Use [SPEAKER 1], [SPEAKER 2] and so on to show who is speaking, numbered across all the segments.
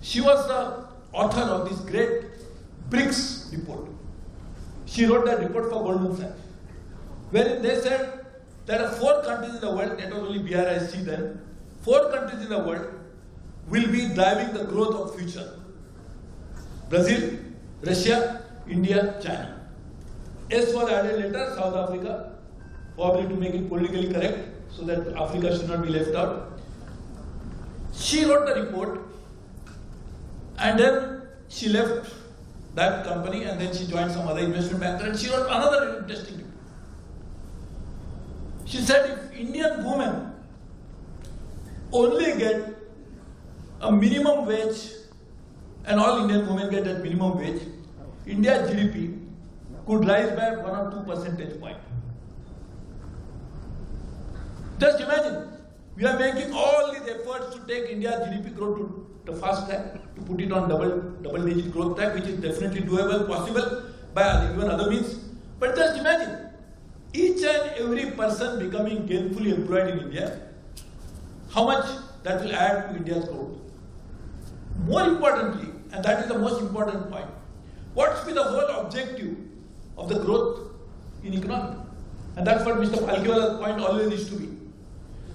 [SPEAKER 1] She was the author of this great BRICS report. She wrote that report for Goldman Sachs, wherein they said there are 4 countries in the world, that was only BRIC then, 4 countries in the world will be driving the growth of future. Brazil, Russia, India, China. S was added later, South Africa, probably to make it politically correct, so that Africa should not be left out. She wrote the report, and then she left that company, and then she joined some other investment banker, and she wrote another interesting report. She said if Indian women only get a minimum wage, and all Indian women get that minimum wage, India's GDP could rise by 1 or 2 percentage points. Just imagine, we are making all these efforts to take India's GDP growth to the fast track, to put it on double-digit growth track, which is definitely doable, possible by even other means. But just imagine, each and every person becoming gainfully employed in India, how much that will add to India's growth. More importantly, and that is the most important point, what's be the whole objective of the growth in economy? And that's what Mr. Palkhiwala's point always is to be.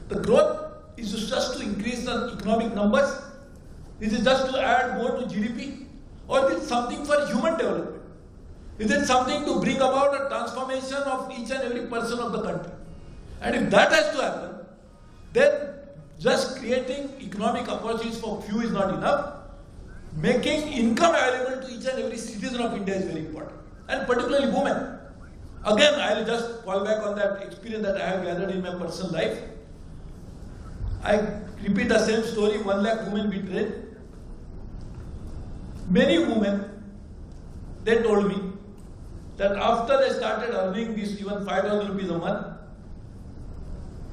[SPEAKER 1] The growth is just to increase the economic numbers? Is it just to add more to GDP? Or is it something for human development? Is it something to bring about a transformation of each and every person of the country? And if that has to happen, then just creating economic opportunities for few is not enough. Making income available to each and every citizen of India is very important. And particularly women. Again, I will just fall back on that experience that I have gathered in my personal life. I repeat the same story, 1 lakh women we trained. Many women, they told me that after they started earning this even 5,000 rupees a month,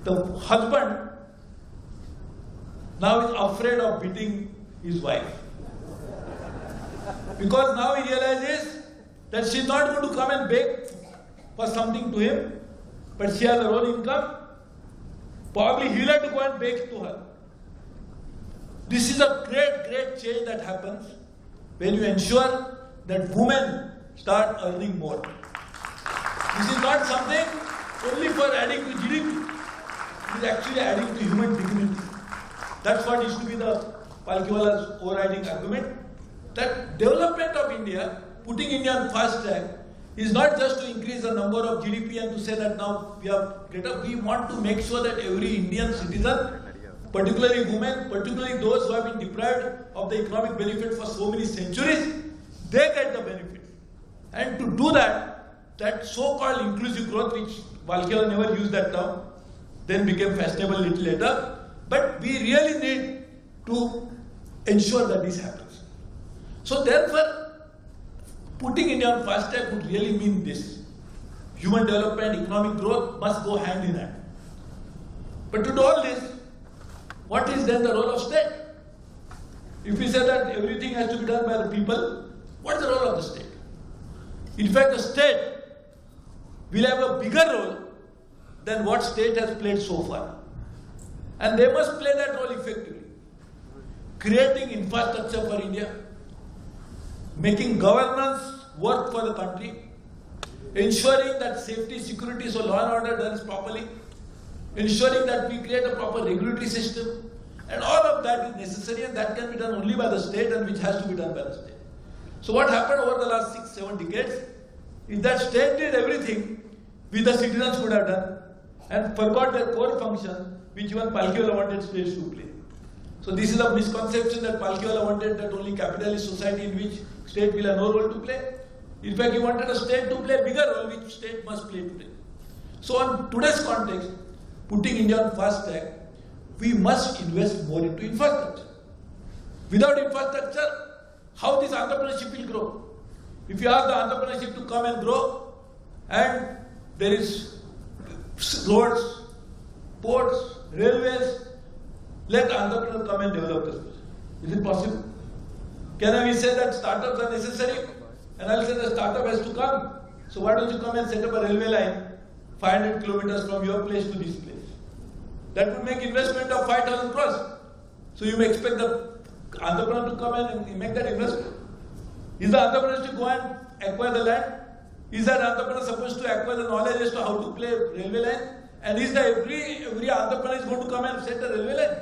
[SPEAKER 1] the husband now is afraid of beating his wife. Because now he realizes that she's not going to come and beg for something to him, but she has her own income. Probably he'll have to go and beg to her. This is a great, great change that happens when you ensure that women start earning more. This is not something only for adding to GDP. It is actually adding to human dignity. That's what used to be the Palkhiwala's overriding argument, that development of India, putting India on fast track, is not just to increase the number of GDP and to say that now we have greater. We want to make sure that every Indian citizen, particularly women, particularly those who have been deprived of the economic benefit for so many centuries, they get the benefit. And to do that, that so-called inclusive growth, which Palkhiwala never used that term, then became fashionable a little later, but we really need to ensure that this happens. So therefore, putting India on fast track would really mean this. Human development, economic growth must go hand in hand. But to do all this, what is then the role of state? If we say that everything has to be done by the people, what is the role of the state? In fact, the state will have a bigger role than what state has played so far. And they must play that role effectively. Creating infrastructure for India, making governance work for the country, ensuring that safety, security, so law and order done properly, ensuring that we create a proper regulatory system, and all of that is necessary, and that can be done only by the state, and which has to be done by the state. So what happened over the last 6-7 decades is that state did everything which the citizens would have done and forgot their core function, which even Palkhiwala wanted states to play. So this is a misconception that Palkhiwala wanted that only capitalist society in which state will have no role to play. In fact, he wanted a state to play a bigger role, which state must play today. So in today's context, putting India on fast track, we must invest more into infrastructure. Without infrastructure, how this entrepreneurship will grow? If you ask the entrepreneurship to come and grow, and there is roads, ports, railways, let the entrepreneur come and develop this. Is it possible? Can we say that startups are necessary? And I'll say the startup has to come. So why don't you come and set up a railway line 500 kilometers from your place to this place? That would make investment of 5,000 crores. So you may expect the entrepreneur to come and make that investment? Is the entrepreneur to go and acquire the land? Is that entrepreneur supposed to acquire the knowledge as to how to play railway line? And is that every entrepreneur is going to come and set a railway line?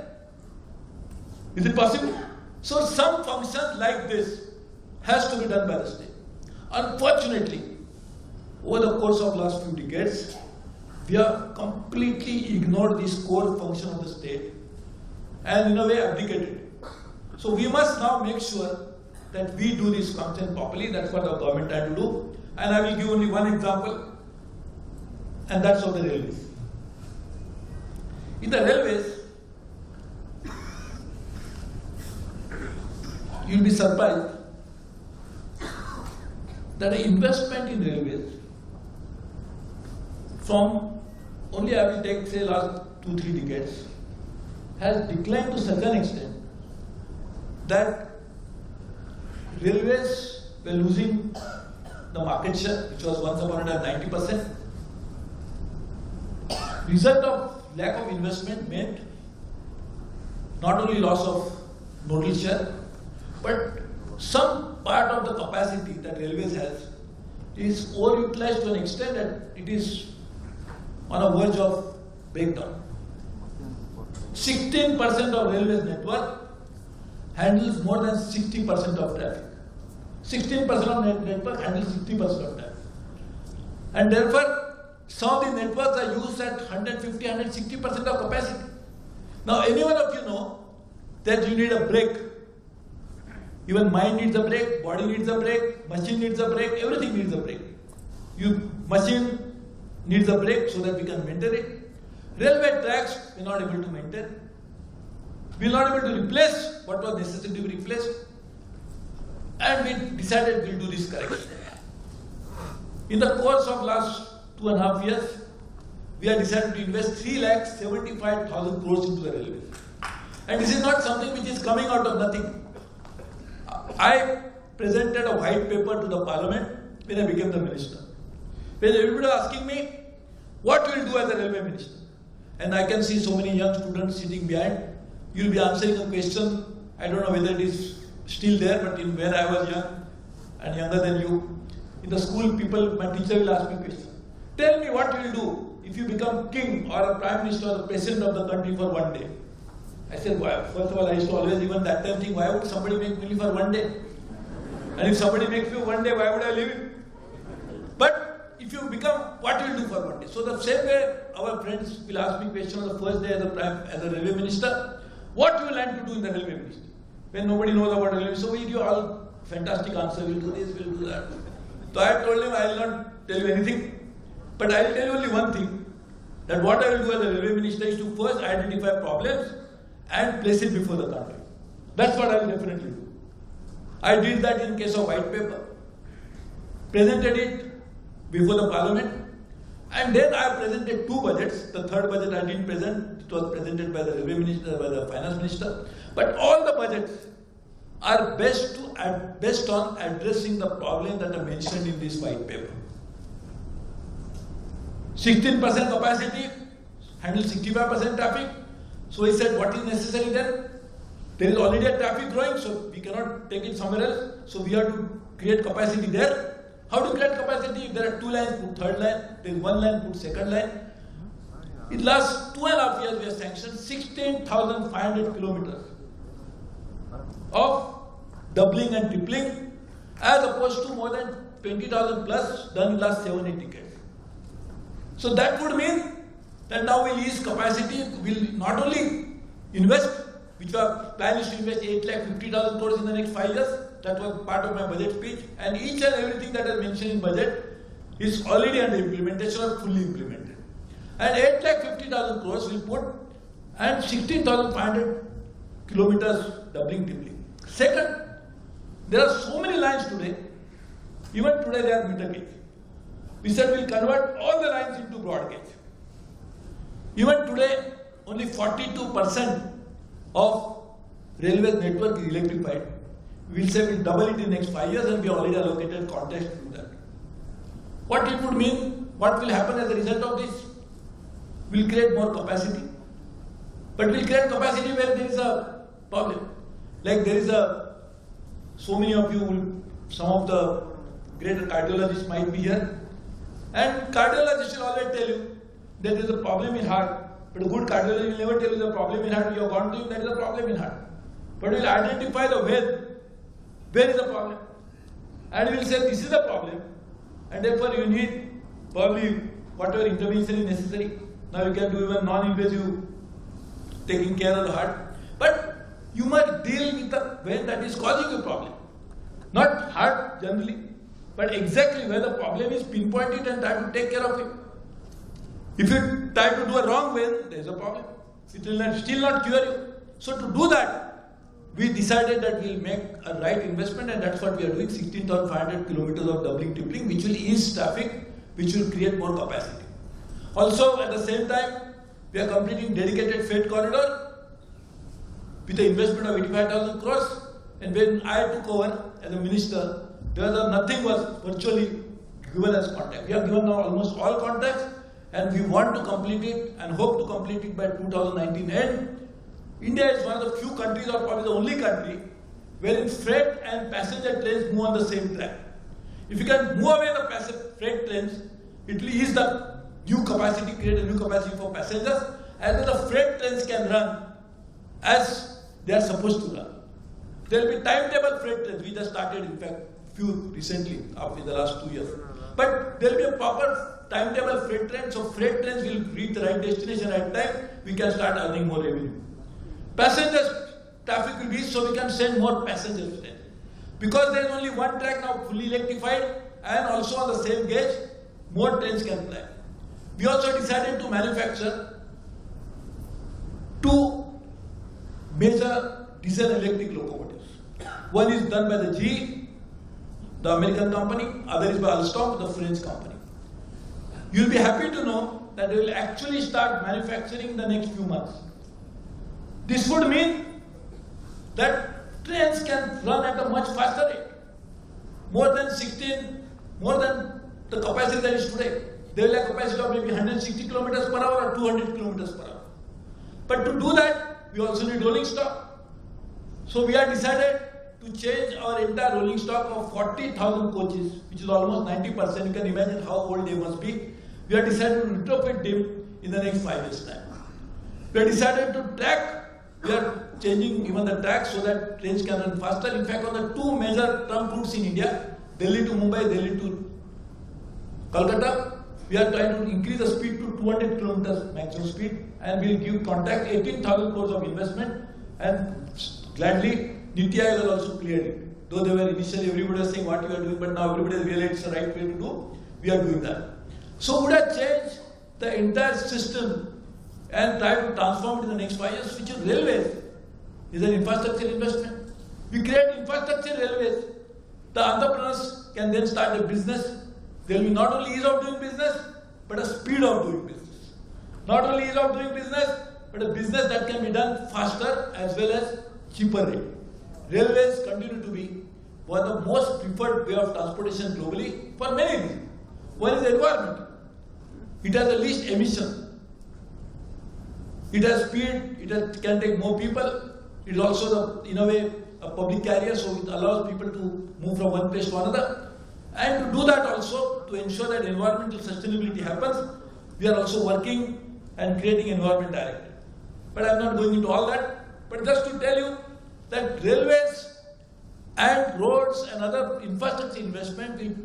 [SPEAKER 1] Is it possible? So some function like this has to be done by the state. Unfortunately, over the course of last few decades, we have completely ignored this core function of the state and in a way abdicated it. So we must now make sure that we do this function properly. That's what the government had to do. And I will give only one example, and that's of the railways. In the railways, you'll be surprised that the investment in railways from only I will take say last 2-3 decades has declined to such an extent that railways were losing the market share, which was once upon a time 90%. Result of lack of investment meant not only loss of nodal share, but some part of the capacity that railways has is overutilized to an extent that it is on a verge of breakdown. 16% of railways network handles more than 60% of traffic. 16% of network handles 60% of traffic. And therefore, some of the networks are used at 150-160% of capacity. Now, any one of you know that you need a brake. Even mind needs a brake, body needs a brake, machine needs a brake, everything needs a brake. Machine needs a brake so that we can maintain it. Railway tracks we are not able to maintain. We are not able to replace what was necessary to be replaced. And we decided we'll do this correction. In the course of last 2.5 years, we have decided to invest 3,75,000 crores into the railways. And this is not something which is coming out of nothing. I presented a white paper to the parliament when I became the minister. When everybody was asking me, what will you do as a railway minister? And I can see so many young students sitting behind. You'll be answering a question, I don't know whether it is still there, but in when I was young and younger than you, in the school people, my teacher will ask me a question. Tell me what you will do if you become king or a prime minister or the president of the country for one day. I said, why? First of all, I used to always even that time think, why would somebody make me for one day? And if somebody makes me one day, why would I leave it? But if you become, what will you do for one day? So the same way our friends will ask me question on the first day as a railway minister, what you will learn to do in the railway ministry? When nobody knows about railway, so we give all fantastic answer, we'll do this, we'll do that. So I told him I will not tell you anything, but I will tell you only one thing, that what I will do as a railway minister is to first identify problems and place it before the country. That's what I will definitely do. I did that in case of white paper, presented it before the parliament, and then I presented 2 budgets. The third budget I didn't present, it was presented by the railway minister, by the finance minister. But all the budgets are based on addressing the problem that are mentioned in this white paper. 16% capacity, handle 65% traffic. So he said, what is necessary then? There is already a traffic growing, so we cannot take it somewhere else. So we have to create capacity there. How to create capacity? If there are 2 lines, put 3rd line. There is 1 line, put 2nd line. In the last 2.5 years, we have sanctioned 16,500 kilometers of doubling and tripling, as opposed to more than 20,000 plus done in the last 7-8 decades. So that would mean that now we'll ease capacity, we'll not only invest, which our plan is to invest 8,50,000 crores in the next 5 years. That was part of my budget speech. And each and everything that I mentioned in budget is already under implementation or fully implemented. And 8,50,000 crores will put and 16,500 kilometers doubling, tripling. Second, there are so many lines today, even today they are meter gauge. We said we'll convert all the lines into broad gauge. Even today, only 42% of railway network is electrified. We'll say we'll double it in the next 5 years and we already allocated contracts to do that. What it would mean, what will happen as a result of this? We'll create more capacity. But we'll create capacity where there is a problem. Like there is so many of you, some of the greater cardiologists might be here. And cardiologists will always tell you that there is a problem in heart. But a good cardiologist will never tell you the problem in heart. You have gone to him, there is a problem in heart. But he will identify the where is the problem. And he will say this is the problem. And therefore you need probably whatever intervention is necessary. Now you can do even non-invasive taking care of the heart. But you must deal with the vein that is causing the problem. Not heart generally, but exactly where the problem is, pinpoint it and try to take care of it. If you try to do a wrong vein, there is a problem. It will still not cure you. So to do that, we decided that we will make a right investment, and that's what we are doing, 16,500 kilometers of doubling tripling, which will ease traffic, which will create more capacity. Also, at the same time, we are completing dedicated freight corridor with an investment of 85,000 crores. And when I took over as a minister, nothing was virtually given as contract. We have given now almost all contracts, and we want to complete it and hope to complete it by 2019 end. India is one of the few countries, or probably the only country, wherein freight and passenger trains move on the same track. If you can move away the freight trains, it will ease the new capacity, create a new capacity for passengers, and then the freight trains can run as they are supposed to run. There will be timetable freight trains. We just started, in fact, few recently, after the last 2 years. But there will be a proper timetable freight train, so freight trains will reach the right destination at time. We can start earning more revenue. Passengers traffic will be so we can send more passengers there. Because there is only one track now fully electrified, and also on the same gauge, more trains can fly. We also decided to manufacture 2 major diesel electric locomotives. One is done by the GE, the American company, other is by Alstom, the French company. You will be happy to know that they will actually start manufacturing in the next few months. This would mean that trains can run at a much faster rate, more than the capacity that is today. They will have a capacity of maybe 160 kilometers per hour or 200 kilometers per hour. But to do that, we also need rolling stock. So we have decided to change our entire rolling stock of 40,000 coaches, which is almost 90%. You can imagine how old they must be. We have decided to retrofit them in the next 5 years' time. We have decided to track. We are changing even the tracks so that trains can run faster. In fact, on the 2 major trunk routes in India, Delhi to Mumbai, Delhi to Kolkata, we are trying to increase the speed to 200 kilometers maximum speed, and we will give contract 18,000 crores of investment, and gladly NITI Aayog has also cleared it. Though they were initially, everybody was saying what you are doing, but now everybody has realized it's the right way to do. We are doing that. So would have changed the entire system and try to transform it in the next 5 years, which is railways, is an infrastructure investment. We create infrastructure railways. The entrepreneurs can then start a business. There will be not only ease of doing business, but a speed of doing business. Not only ease of doing business, but a business that can be done faster as well as cheaper rate. Railways continue to be one of the most preferred way of transportation globally for many reasons. One is environment. It has the least emission. It has speed, can take more people. It is also, in a way, a public carrier, so it allows people to move from one place to another. And to do that also, to ensure that environmental sustainability happens, we are also working and creating environment directive. But I am not going into all that. But just to tell you that railways and roads and other infrastructure investment will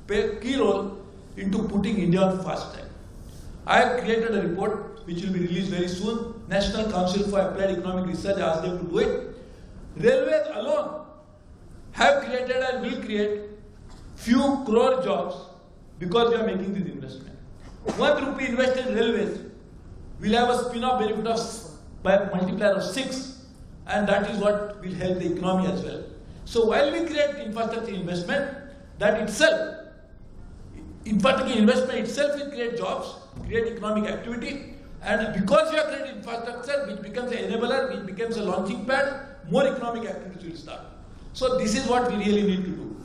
[SPEAKER 1] play a key role into putting India on fast track. I have created a report which will be released very soon. National Council for Applied Economic Research asked them to do it. Railways alone have created and will create few crore jobs because we are making this investment. 1 rupee invested in railways will have a spin-off benefit of by a multiplier of 6, and that is what will help the economy as well. So while we create infrastructure investment, that itself, infrastructure investment itself will create jobs, create economic activity, and because we have created infrastructure, which becomes an enabler, which becomes a launching pad, more economic activities will start. So this is what we really need to do.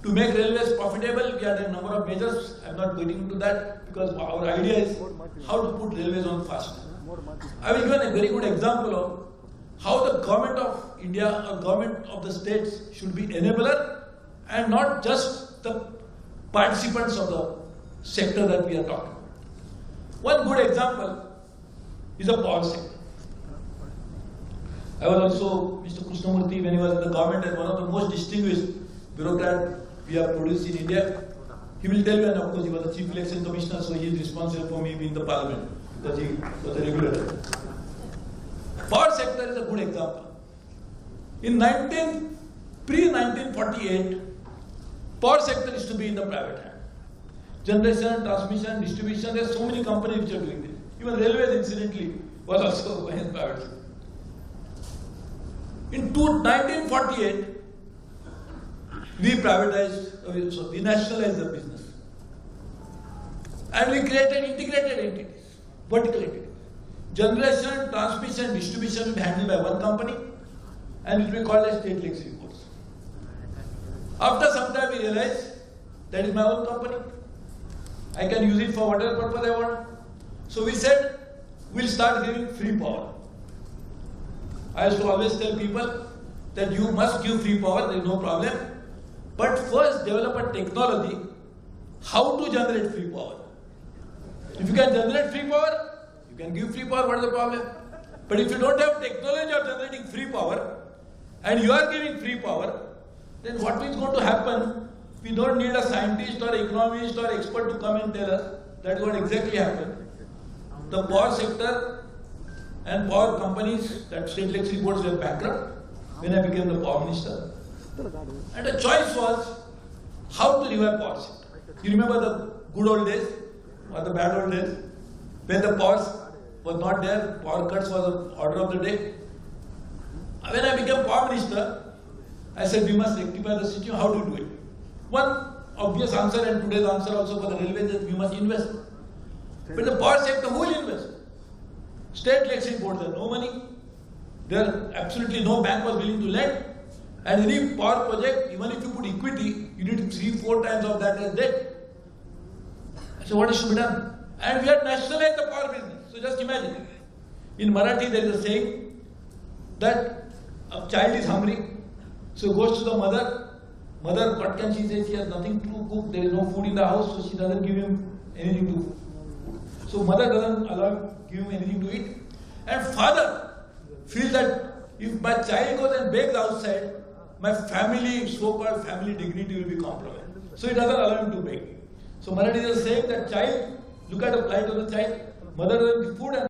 [SPEAKER 1] To make railways profitable, we have a number of measures. I am not going into that because our idea is how to put railways on fast. I will give a very good example of how the government of India or government of the states should be enabler and not just the participants of the sector that we are talking about. One good example is the power sector. I was also, Mr. Krishnamurthy, when he was in the government, as one of the most distinguished bureaucrats we have produced in India. He will tell you, and of course he was the Chief Election Commissioner, so he is responsible for me being the Parliament, because he was a regulator. Power sector is a good example. In pre-1948, power sector is to be in the private hand. Generation, transmission, distribution, there are so many companies which are doing this. Even railways, incidentally, was also in private sector. In 1948, we nationalized the business. And we created integrated entities, vertical entities. Generation, transmission, distribution will be handled by one company, and it will be called as state electricity boards. After some time, we realized that is my own company. I can use it for whatever purpose I want. So we said, we'll start giving free power. I used to always tell people that you must give free power, there is no problem. But first develop a technology how to generate free power. If you can generate free power, you can give free power, what is the problem? But if you don't have technology of generating free power, and you are giving free power, then what is going to happen? We don't need a scientist or economist or expert to come and tell us that is what exactly happened. The power sector and power companies, that state electricity boards, were bankrupt when I became the power minister. And the choice was how to revive power sector. You remember the good old days or the bad old days when the power was not there, power cuts was the order of the day. When I became power minister, I said we must rectify the situation. How to do it? One obvious answer, and today's answer also for the railways, is we must invest. But the power sector, who will invest? State electricity boards have no money. There absolutely no bank was willing to lend. And any power project, even if you put equity, you need 3-4 times of that as debt. So what is to be done? And we had nationalized the power business. So just imagine. In Marathi there is a saying that a child is hungry, so goes to the mother. Mother, what can she say? She has nothing to cook, there is no food in the house, so she doesn't give him anything to eat. So mother doesn't give him anything to eat. And father feels that if my child goes and begs outside, my family, so-called family dignity will be compromised. So he doesn't allow him to beg. So Marathi is saying that child, look at the plight of the child, mother doesn't give food and